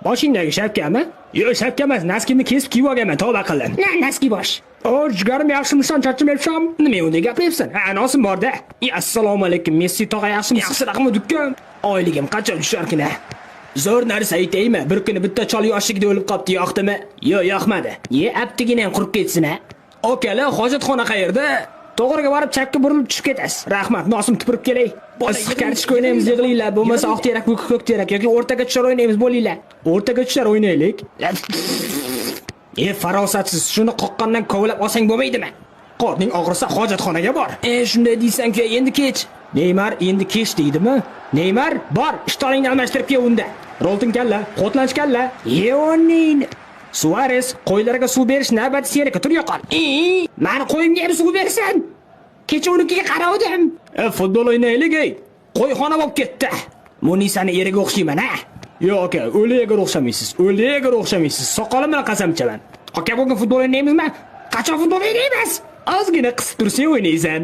Boshingdagi shapkami? Yo'q, shapka emas, naskimni kesib kiyib olganman, tavba qilin. Naski bosh. Jigarim yaxshimisan, charchamayapsan? Nima unday gapiryapsan? Ha, nosim bor-da. Assalomu alaykum, Messi tog'a yaxshimisiz? Yaxshi raqamli dukkan. Oyligim qancha tusharkin ha? Zo'r narsa aytaymi? Bir kuni bitta chol yoshligida o'lib qopti, yoqdimi? Yo'q, yoqmadi. Aptigina ham qurib ketsin ha. Okalar, hojatxona qayerda? To'g'riga borib chapga burilib tushib ketasiz. Rahmat, nosim tupurib kelay. Issiq kartoshka o'ynaymiz, yig'linglar. Bo'lmasa oq terak, ko'k terak yoki o'rtaga tushar o'ynaymiz, bo'linglar. O'rtaga tushar o'ynaylik. Farosatsiz, shuni qoqqandan kovlab olsang bo'lmaydimi? Qorning og'risa hojatxonaga bor. Shunday deysan-ku, endi kech. Neymar endi kech deydimi? Neymar, bor, ishtoningni almashtirib kel unda. Roltin kalla, qotlanch kalla. Yeonin. Suarez, qo'ylarga suv berish navbati seniki, tur yo'qol. Meni qo'yimga ham suv bersin. Kecha unikiga qaradim. Futbol o'ynaylik, ey. Qo'yxona bo'lib ketdi. Munisani eriga o'xshayman, ha? Yo'q aka, o'liga o'xshamaysiz. O'liga o'xshamaysiz. Soqolim bilan qasam ichaman. Aka, bugun futbol o'ynaymizmi? Qachon futbol o'ynaymiz? Ozgina qisib tursa o'ynaysan.